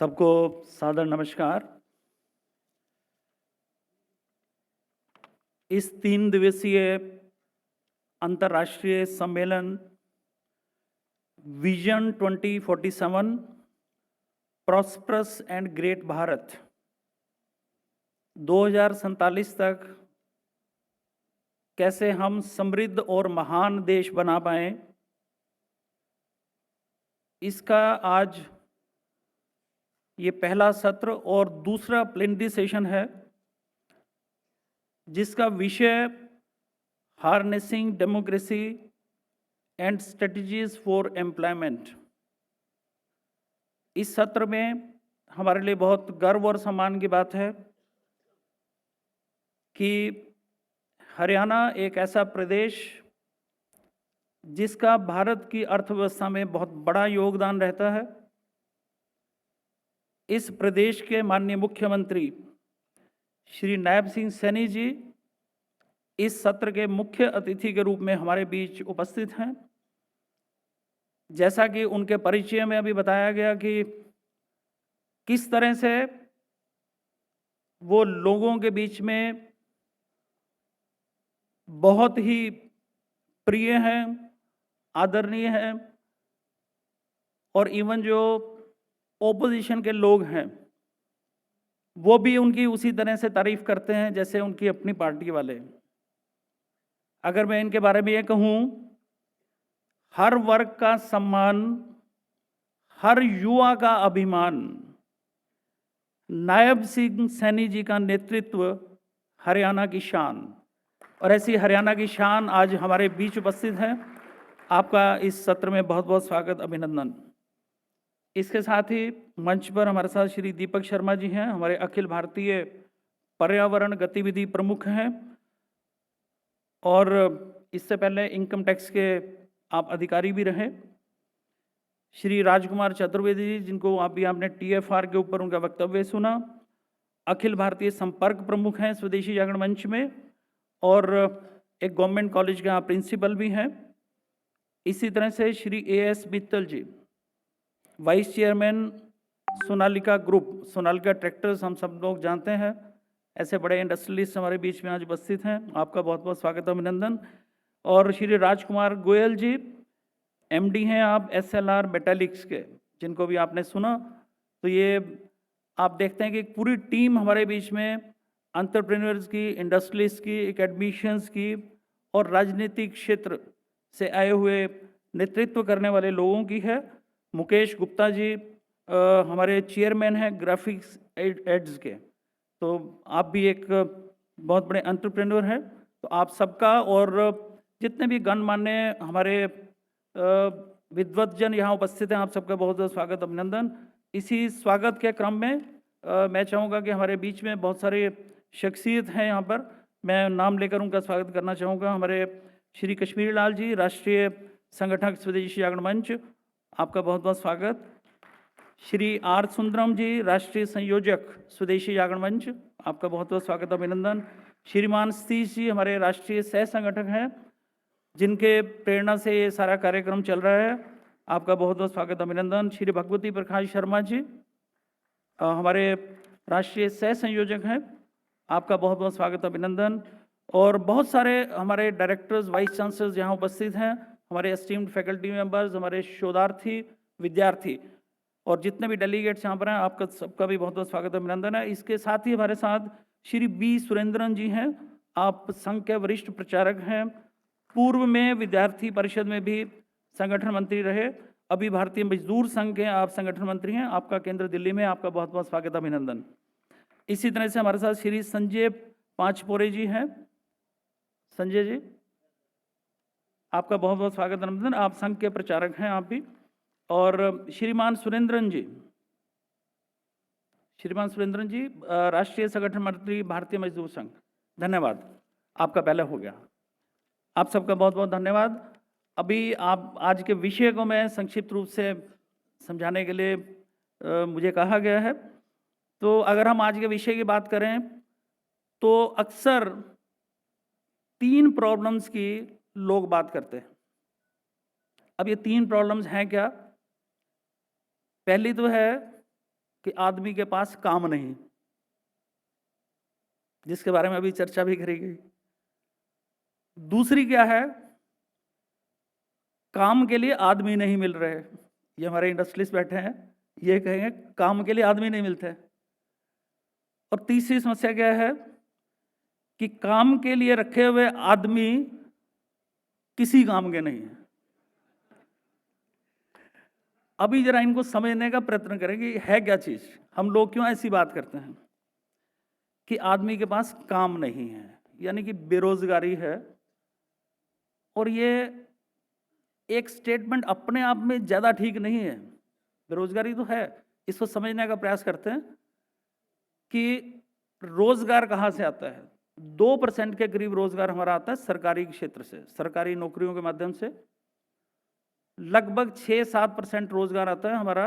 सबको सादर नमस्कार। इस 3 दिवसीय अंतर्राष्ट्रीय सम्मेलन vision 2047 prosperous and great Bharat 2047 तक कैसे हम समृद्ध और महान देश बना पाएं, इसका आज ये पहला सत्र और दूसरा प्लेनरी सेशन है, जिसका विषय harnessing democracy and strategies for employment. इस सत्र में हमारे लिए बहुत गर्व और सम्मान की बात है कि हरियाणा एक ऐसा प्रदेश जिसका भारत की अर्थव्यवस्था में बहुत बड़ा योगदान रहता है। इस प्रदेश के माननीय मुख्यमंत्री श्री नायब सिंह सैनी जी इस सत्र के मुख्य अतिथि के रूप में हमारे बीच उपस्थित हैं। जैसा कि उनके परिचय में अभी बताया गया कि किस तरह से वो लोगों के बीच में बहुत ही प्रिय हैं, आदरणीय हैं, और इवन जो ओपोजिशन के लोग हैं वो भी उनकी उसी तरह से तारीफ करते हैं जैसे उनकी अपनी पार्टी वाले। अगर मैं इनके बारे में ये कहूँ, हर वर्ग का सम्मान, हर युवा का अभिमान, नायब सिंह सैनी जी का नेतृत्व हरियाणा की शान, और ऐसी हरियाणा की शान आज हमारे बीच उपस्थित है। आपका इस सत्र में बहुत बहुत स्वागत, अभिनंदन। इसके साथ ही मंच पर हमारे साथ श्री दीपक शर्मा जी हैं, हमारे अखिल भारतीय पर्यावरण गतिविधि प्रमुख हैं, और इससे पहले इनकम टैक्स के आप अधिकारी भी रहे। श्री राजकुमार चतुर्वेदी जी, जिनको अभी आपने TFR के ऊपर उनका वक्तव्य सुना, अखिल भारतीय संपर्क प्रमुख हैं स्वदेशी जागरण मंच में, और एक गवर्नमेंट कॉलेज के यहाँ प्रिंसिपल भी हैं। इसी तरह से Shri AS Mittal ji, vice chairman Sonalika group, Sonalika tractors हम सब लोग जानते हैं, ऐसे बड़े इंडस्ट्रियलिस्ट हमारे बीच में आज उपस्थित हैं। आपका बहुत बहुत स्वागत, अभिनंदन। और श्री राजकुमार गोयल जी, MD हैं आप SLR मेटालिक्स के, जिनको भी आपने सुना। तो ये आप देखते हैं कि एक पूरी टीम हमारे बीच में एंटरप्रेन्योर्स की, इंडस्ट्रियलिस्ट की, एकेडमिशियंस की और राजनीतिक क्षेत्र से आए हुए नेतृत्व करने वाले लोगों की है। मुकेश गुप्ता जी हमारे चेयरमैन हैं ग्राफिक्स एड्स के, तो आप भी एक बहुत बड़े एंटरप्रेन्योर हैं। तो आप सबका और जितने भी गणमान्य हमारे विद्वतजन यहाँ उपस्थित हैं, आप सबका बहुत बहुत स्वागत, अभिनंदन। इसी स्वागत के क्रम में मैं चाहूँगा कि हमारे बीच में बहुत सारे शख्सियत हैं यहाँ पर, मैं नाम लेकर उनका स्वागत करना चाहूँगा। हमारे श्री कश्मीरी लाल जी, राष्ट्रीय संगठक स्वदेशी जागरण मंच, आपका बहुत बहुत स्वागत। श्री R सुंदरम जी, राष्ट्रीय संयोजक स्वदेशी जागरण मंच, आपका बहुत बहुत स्वागत, अभिनंदन। श्रीमान सतीश जी हमारे राष्ट्रीय सह संगठक हैं, जिनके प्रेरणा से ये सारा कार्यक्रम चल रहा है, आपका बहुत बहुत स्वागत, अभिनंदन। श्री भगवती प्रकाश शर्मा जी हमारे राष्ट्रीय सह संयोजक हैं, आपका बहुत बहुत स्वागत, अभिनंदन। और बहुत सारे हमारे डायरेक्टर्स, वाइस चांसलर्स यहाँ उपस्थित हैं, हमारे एस्टीम्ड फैकल्टी मेंबर्स, हमारे शोधार्थी, विद्यार्थी और जितने भी डेलीगेट्स यहाँ पर हैं, आपका सबका भी बहुत बहुत स्वागत, अभिनंदन है। इसके साथ ही हमारे साथ श्री B सुरेंद्रन जी हैं, आप संघ के वरिष्ठ प्रचारक हैं, पूर्व में विद्यार्थी परिषद में भी संगठन मंत्री रहे, अभी भारतीय मजदूर संघ के आप संगठन मंत्री हैं, आपका केंद्र दिल्ली में, आपका बहुत बहुत स्वागत, अभिनंदन। इसी तरह से हमारे साथ श्री संजय पांचपोरे जी हैं। संजय जी, आपका बहुत बहुत स्वागत, अभिनंदन, आप संघ के प्रचारक हैं आप भी। और श्रीमान सुरेंद्रन जी, श्रीमान सुरेंद्रन जी राष्ट्रीय संगठन मंत्री भारतीय मजदूर संघ, धन्यवाद, आपका पहले हो गया। आप सबका बहुत बहुत धन्यवाद। अभी आप आज के विषय को मैं संक्षिप्त रूप से समझाने के लिए मुझे कहा गया है। तो अगर हम आज के विषय की बात करें तो अक्सर 3 प्रॉब्लम्स की लोग बात करते हैं। अब ये 3 प्रॉब्लम्स हैं क्या? पहली तो है कि आदमी के पास काम नहीं, जिसके बारे में अभी चर्चा भी करी गई। दूसरी क्या है, काम के लिए आदमी नहीं मिल रहे। ये हमारे इंडस्ट्रियलिस्ट बैठे हैं, ये कहेंगे काम के लिए आदमी नहीं मिलते। और तीसरी समस्या क्या है कि काम के लिए रखे हुए आदमी किसी काम के नहीं है। अभी जरा इनको समझने का प्रयत्न करेंगे है क्या चीज, हम लोग क्यों ऐसी बात करते हैं कि आदमी के पास काम नहीं है, यानी कि बेरोजगारी है। और ये एक स्टेटमेंट अपने आप में ज्यादा ठीक नहीं है, बेरोजगारी तो है। इसको समझने का प्रयास करते हैं कि रोजगार कहाँ से आता है। 2% के करीब रोजगार हमारा आता है सरकारी क्षेत्र से, सरकारी नौकरियों के माध्यम से। लगभग 6-7% रोजगार आता है हमारा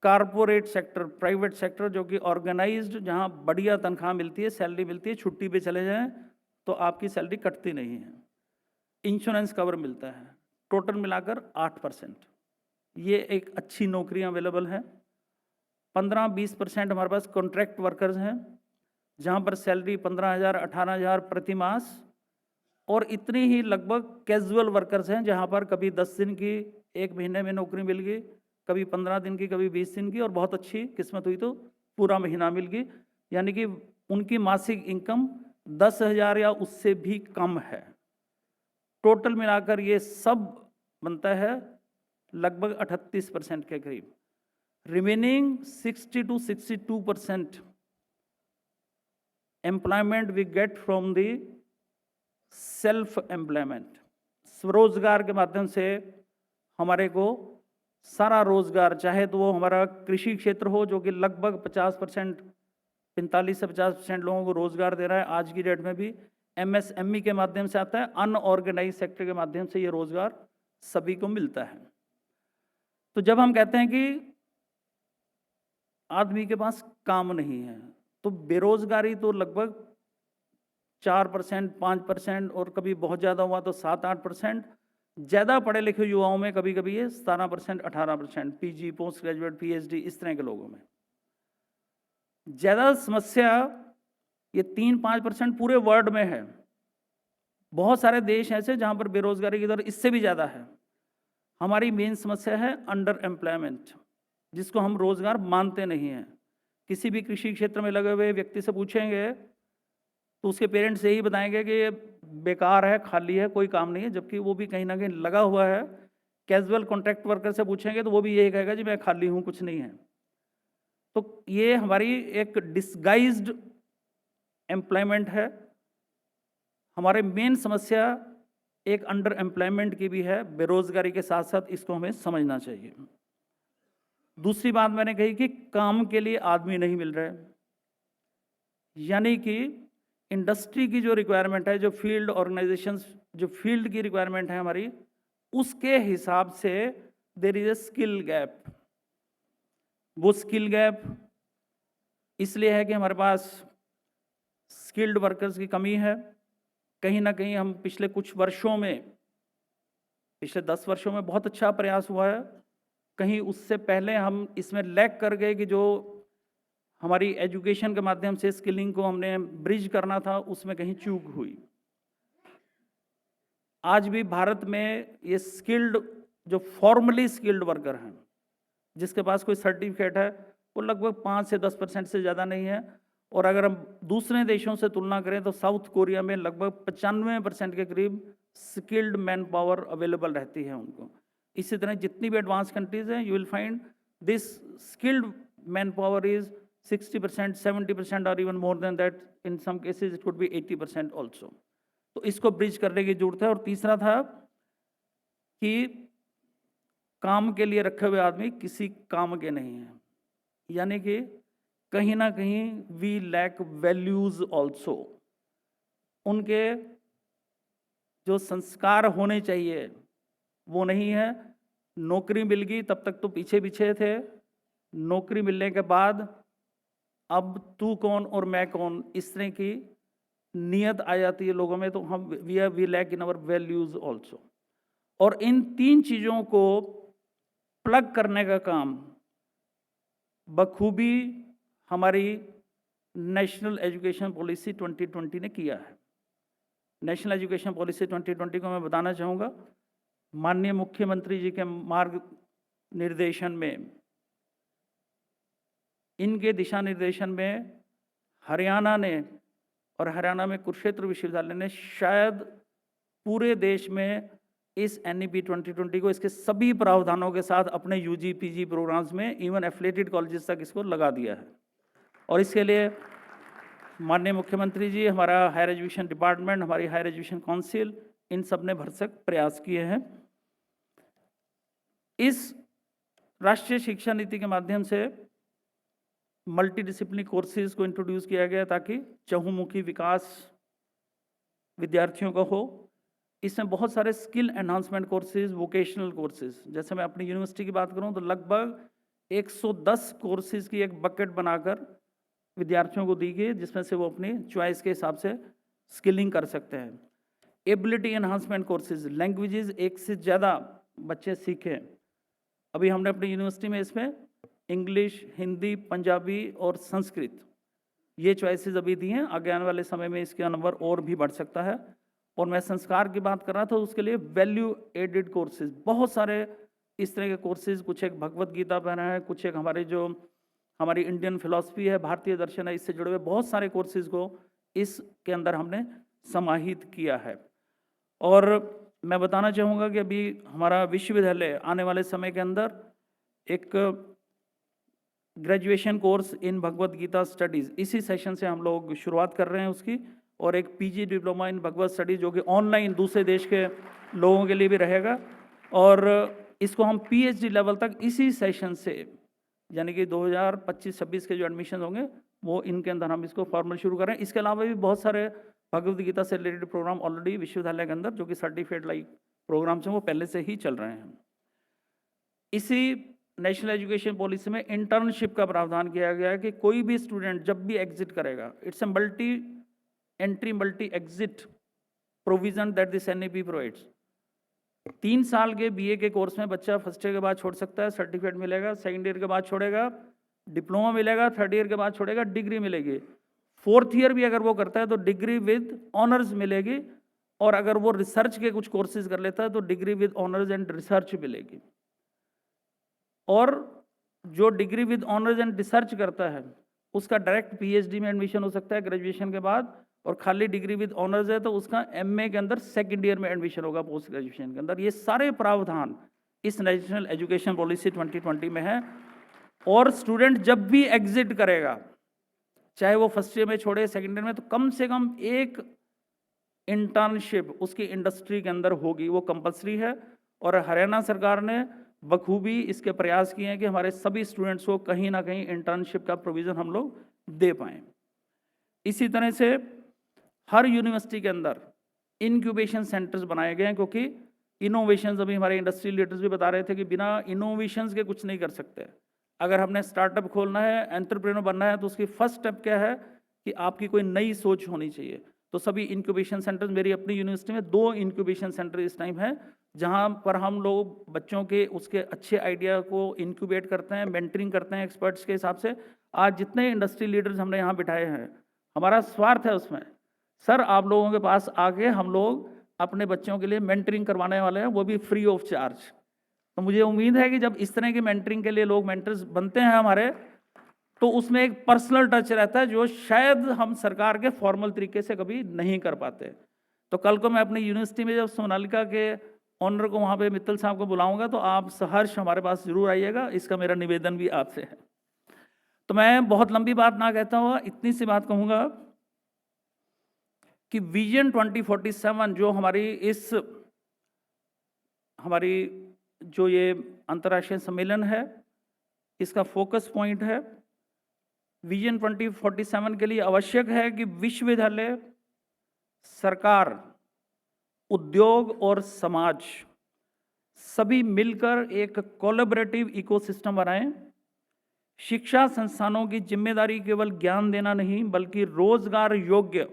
कारपोरेट सेक्टर, प्राइवेट सेक्टर, जो कि ऑर्गेनाइज्ड, जहां बढ़िया तनख्वाह मिलती है, सैलरी मिलती है, छुट्टी पे चले जाएं तो आपकी सैलरी कटती नहीं है, इंश्योरेंस कवर मिलता है। टोटल मिलाकर 8%, ये एक अच्छी नौकरियां अवेलेबल हैं। 15-20% हमारे पास कॉन्ट्रैक्ट वर्कर्स हैं, जहां पर सैलरी 15,000 18,000 प्रति मास। और इतनी ही लगभग कैजुअल वर्कर्स हैं, जहां पर कभी 10 दिन की, 1 महीने में नौकरी मिल गई, कभी 15 दिन की, कभी 20 दिन की, और बहुत अच्छी किस्मत हुई तो पूरा महीना मिल गई। यानी कि उनकी मासिक इनकम 10,000 या उससे भी कम है। टोटल मिलाकर ये सब बनता है लगभग 38% के करीब। Remaining 60 to 62% employment we get from the self employment. स्वरोजगार के माध्यम से हमारे को सारा रोजगार, चाहे तो वो हमारा कृषि क्षेत्र हो, जो कि लगभग 50%, 45 से 50% लोगों को रोजगार दे रहा है आज की डेट में भी। MSME के माध्यम से आता है, अनऑर्गेनाइज सेक्टर के माध्यम से ये रोजगार सभी को मिलता है। तो जब हम कहते हैं कि आदमी के पास काम नहीं है, तो बेरोजगारी तो लगभग 4%, 5%, और कभी बहुत ज़्यादा हुआ तो 7-8%। ज़्यादा पढ़े लिखे युवाओं में कभी कभी ये 17%, 18%, PG, पोस्ट ग्रेजुएट, PhD, इस तरह के लोगों में। ज़्यादा समस्या ये 3-5% पूरे वर्ल्ड में है। बहुत सारे देश ऐसे जहाँ पर बेरोजगारी की दर इससे भी ज़्यादा है। हमारी मेन समस्या है अंडर एम्प्लॉयमेंट, जिसको हम रोजगार मानते नहीं हैं। किसी भी कृषि क्षेत्र में लगे हुए व्यक्ति से पूछेंगे तो उसके पेरेंट्स यही बताएंगे कि ये बेकार है, खाली है, कोई काम नहीं है, जबकि वो भी कहीं ना कहीं लगा हुआ है। कैजुअल कॉन्ट्रैक्ट वर्कर से पूछेंगे तो वो भी यही कहेगा जी मैं खाली हूँ, कुछ नहीं है। तो ये हमारी एक डिस्गाइज्ड एम्प्लॉयमेंट है। हमारे मेन समस्या एक अंडर एम्प्लॉयमेंट की भी है, बेरोजगारी के साथ साथ इसको हमें समझना चाहिए। दूसरी बात मैंने कही कि काम के लिए आदमी नहीं मिल रहे, यानी कि इंडस्ट्री की जो रिक्वायरमेंट है, जो फील्ड ऑर्गेनाइजेशंस, जो फील्ड की रिक्वायरमेंट है हमारी, उसके हिसाब से there is a skill gap. वो स्किल गैप इसलिए है कि हमारे पास स्किल्ड वर्कर्स की कमी है। कहीं ना कहीं हम पिछले कुछ वर्षों में, पिछले 10 वर्षों में बहुत अच्छा प्रयास हुआ है, कहीं उससे पहले हम इसमें लैग कर गए कि जो हमारी एजुकेशन के माध्यम से स्किलिंग को हमने ब्रिज करना था, उसमें कहीं चूक हुई। आज भी भारत में ये स्किल्ड, जो फॉर्मली स्किल्ड वर्कर हैं, जिसके पास कोई सर्टिफिकेट है, वो लगभग 5 से 10% से ज़्यादा नहीं है। और अगर हम दूसरे देशों से तुलना करें तो साउथ कोरिया में लगभग 95% के करीब स्किल्ड मैन पावर अवेलेबल रहती है उनको। इसी तरह जितनी भी एडवांस कंट्रीज हैं, you will find this skilled man power is 60%, 70%, और even more than that, in some cases it could be 80% also. तो इसको ब्रिज करने की जरूरत है। और तीसरा था कि काम के लिए रखे हुए आदमी किसी काम के नहीं हैं, यानी कि कहीं ना कहीं वी लैक वैल्यूज ऑल्सो। उनके जो संस्कार होने चाहिए वो नहीं है। नौकरी मिल गई तब तक तो पीछे पीछे थे, नौकरी मिलने के बाद अब तू कौन और मैं कौन, इस तरह की नियत आ जाती है लोगों में। तो हम we lack in our values also. और इन 3 चीज़ों को प्लग करने का काम बखूबी हमारी नेशनल एजुकेशन पॉलिसी 2020 ने किया है। नेशनल एजुकेशन पॉलिसी 2020 को मैं बताना चाहूँगा, माननीय मुख्यमंत्री जी के मार्ग निर्देशन में, इनके दिशा निर्देशन में हरियाणा ने और हरियाणा में कुरुक्षेत्र विश्वविद्यालय ने शायद पूरे देश में इस NEP 2020 को इसके सभी प्रावधानों के साथ अपने UG PG प्रोग्राम्स में इवन एफिलिएटेड कॉलेजेस तक इसको लगा दिया है। और इसके लिए माननीय मुख्यमंत्री जी, हमारा हायर एजुकेशन डिपार्टमेंट, हमारी हायर एजुकेशन काउंसिल, इन सब ने भरसक प्रयास किए हैं। इस राष्ट्रीय शिक्षा नीति के माध्यम से मल्टी डिसिप्लिनरी कोर्सेज को इंट्रोड्यूस किया गया ताकि चहुमुखी विकास विद्यार्थियों का हो। इसमें बहुत सारे skill enhancement courses, vocational courses, जैसे मैं अपनी यूनिवर्सिटी की बात करूं तो लगभग 110 कोर्सेज की एक बकेट बनाकर विद्यार्थियों को दी गई, जिसमें से वो अपनी चॉइस के हिसाब से स्किलिंग कर सकते हैं। एबिलिटी एनहांसमेंट कोर्सेज, लैंग्वेजेस एक से ज़्यादा बच्चे सीखें। अभी हमने अपनी यूनिवर्सिटी में इसमें इंग्लिश, हिंदी, पंजाबी और संस्कृत, ये चॉइसेस अभी दी हैं। आगे आने वाले समय में इसका नंबर और भी बढ़ सकता है। और मैं संस्कार की बात कर रहा था, उसके लिए वैल्यू एडेड कोर्सेज, बहुत सारे इस तरह के कोर्सेज, कुछ एक भगवत गीता पर है, कुछ एक हमारी इंडियन फिलॉसफी है, भारतीय दर्शन है, इससे जुड़े हुए बहुत सारे कोर्सेज को इसके अंदर हमने समाहित किया है। और मैं बताना चाहूँगा कि अभी हमारा विश्वविद्यालय आने वाले समय के अंदर एक graduation course in Bhagavad Gita studies, इसी सेशन से हम लोग शुरुआत कर रहे हैं उसकी, और एक PG diploma in Bhagwat studies जो कि ऑनलाइन दूसरे देश के लोगों के लिए भी रहेगा। और इसको हम PhD लेवल तक इसी सेशन से, यानी कि 2025-26 के जो एडमिशन होंगे वो इनके अंदर हम इसको फॉर्मल शुरू कर रहे हैं। इसके अलावा भी बहुत सारे भगवत गीता से रिलेटेड प्रोग्राम ऑलरेडी विश्वविद्यालय के अंदर, जो कि सर्टिफिकेट लाइक प्रोग्राम्स हैं, वो पहले से ही चल रहे हैं। इसी नेशनल एजुकेशन पॉलिसी में इंटर्नशिप का प्रावधान किया गया है कि कोई भी स्टूडेंट जब भी एग्जिट करेगा, it's a multi entry multi exit provision that this NEP provides. 3 साल के BA के कोर्स में बच्चा फर्स्ट ईयर के बाद छोड़ सकता है, सर्टिफिकेट मिलेगा, सेकंड ईयर के बाद छोड़ेगा, डिप्लोमा मिलेगा, थर्ड ईयर के बाद छोड़ेगा, डिग्री मिलेगी, फोर्थ ईयर भी अगर वो करता है तो डिग्री विद ऑनर्स मिलेगी, और अगर वो रिसर्च के कुछ कोर्सेज कर लेता है तो degree with honours and research मिलेगी। और जो degree with honours and research करता है उसका डायरेक्ट PhD में एडमिशन हो सकता है ग्रेजुएशन के बाद, और खाली डिग्री विद ऑनर्स है तो उसका MA के अंदर सेकंड ईयर में एडमिशन होगा पोस्ट ग्रेजुएशन के अंदर। ये सारे प्रावधान इस नेशनल एजुकेशन पॉलिसी 2020 में है। और स्टूडेंट जब भी एग्जिट करेगा, चाहे वो फर्स्ट ईयर में छोड़े, सेकंड ईयर में, तो कम से कम एक इंटर्नशिप उसकी इंडस्ट्री के अंदर होगी, वो कंपलसरी है। और हरियाणा सरकार ने बखूबी इसके प्रयास किए हैं कि हमारे सभी स्टूडेंट्स को कहीं ना कहीं इंटर्नशिप का प्रोविज़न हम लोग दे पाएँ। इसी तरह से हर यूनिवर्सिटी के अंदर इनक्यूबेशन सेंटर्स बनाए गए हैं, क्योंकि इनोवेशंस, अभी हमारे इंडस्ट्रियल लीडर्स भी बता रहे थे कि बिना इनोवेशंस के कुछ नहीं कर सकते। अगर हमने स्टार्टअप खोलना है, एंटरप्रेन्योर बनना है, तो उसकी फर्स्ट स्टेप क्या है कि आपकी कोई नई सोच होनी चाहिए। तो सभी इंक्यूबेशन सेंटर्स, मेरी अपनी यूनिवर्सिटी में 2 इंक्यूबेशन सेंटर इस टाइम है, जहां पर हम लोग बच्चों के उसके अच्छे आइडिया को इंक्यूबेट करते हैं, मेंटरिंग करते हैं एक्सपर्ट्स के हिसाब से। आज जितने इंडस्ट्री लीडर्स हमने यहाँ बिठाए हैं, हमारा स्वार्थ है उसमें, सर आप लोगों के पास आके हम लोग अपने बच्चों के लिए मेंटरिंग करवाने वाले हैं, वो भी फ्री ऑफ चार्ज। तो मुझे उम्मीद है कि जब इस तरह की मेंटरिंग के लिए लोग मेंटर्स बनते हैं हमारे, तो उसमें एक पर्सनल टच रहता है जो शायद हम सरकार के फॉर्मल तरीके से कभी नहीं कर पाते। तो कल को मैं अपनी यूनिवर्सिटी में जब सोनालिका के ऑनर को वहाँ पे मित्तल साहब को बुलाऊंगा, तो आप सहर्ष हमारे पास जरूर आइएगा, इसका मेरा निवेदन भी आपसे है। तो मैं बहुत लंबी बात ना कहता हुआ इतनी सी बात कहूँगा कि विजन 2047 जो हमारी जो ये अंतर्राष्ट्रीय सम्मेलन है, इसका फोकस पॉइंट है। विजन 2047 के लिए आवश्यक है कि विश्वविद्यालय, सरकार, उद्योग और समाज सभी मिलकर एक कोलैबोरेटिव इकोसिस्टम बनाएं। शिक्षा संस्थानों की जिम्मेदारी केवल ज्ञान देना नहीं, बल्कि रोजगार योग्य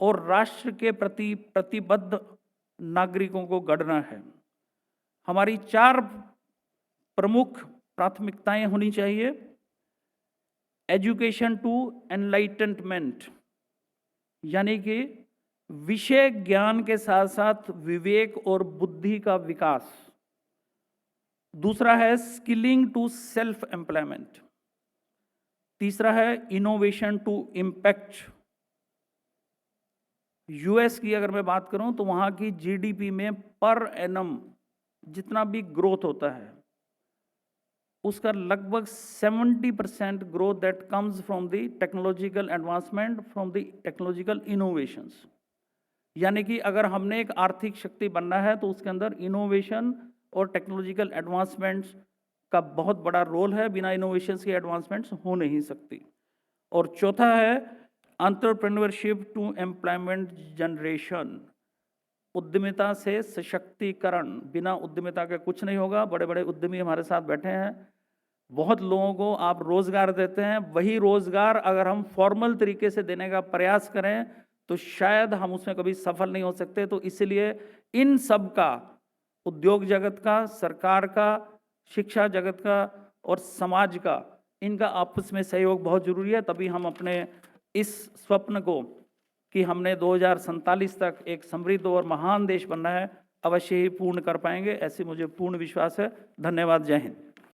और राष्ट्र के प्रति प्रतिबद्ध नागरिकों को गढ़ना है। हमारी 4 प्रमुख प्राथमिकताएं होनी चाहिए। एजुकेशन टू एनलाइटनमेंट, यानी कि विषय ज्ञान के साथ साथ विवेक और बुद्धि का विकास। दूसरा है स्किलिंग टू सेल्फ एम्प्लॉयमेंट। तीसरा है इनोवेशन टू इम्पैक्ट। यूएस की अगर मैं बात करूं तो वहां की जीडीपी में पर एनम जितना भी ग्रोथ होता है उसका लगभग 70% growth that comes from the technological advancement, from the technological innovations. यानी कि अगर हमने एक आर्थिक शक्ति बनना है तो उसके अंदर इनोवेशन और टेक्नोलॉजिकल एडवांसमेंट्स का बहुत बड़ा रोल है। बिना इनोवेशंस की एडवांसमेंट्स हो नहीं सकती। और चौथा है एंटरप्रेन्योरशिप टू एम्प्लॉयमेंट जनरेशन, उद्यमिता से सशक्तिकरण। बिना उद्यमिता के कुछ नहीं होगा। बड़े बड़े उद्यमी हमारे साथ बैठे हैं, बहुत लोगों को आप रोजगार देते हैं। वही रोजगार अगर हम फॉर्मल तरीके से देने का प्रयास करें तो शायद हम उसमें कभी सफल नहीं हो सकते। तो इसलिए इन सब का, उद्योग जगत का, सरकार का, शिक्षा जगत का और समाज का, इनका आपस में सहयोग बहुत जरूरी है। तभी हम अपने इस स्वप्न को कि हमने 2047 तक एक समृद्ध और महान देश बनना है, अवश्य ही पूर्ण कर पाएंगे। ऐसे मुझे पूर्ण विश्वास है। धन्यवाद। जय हिंद।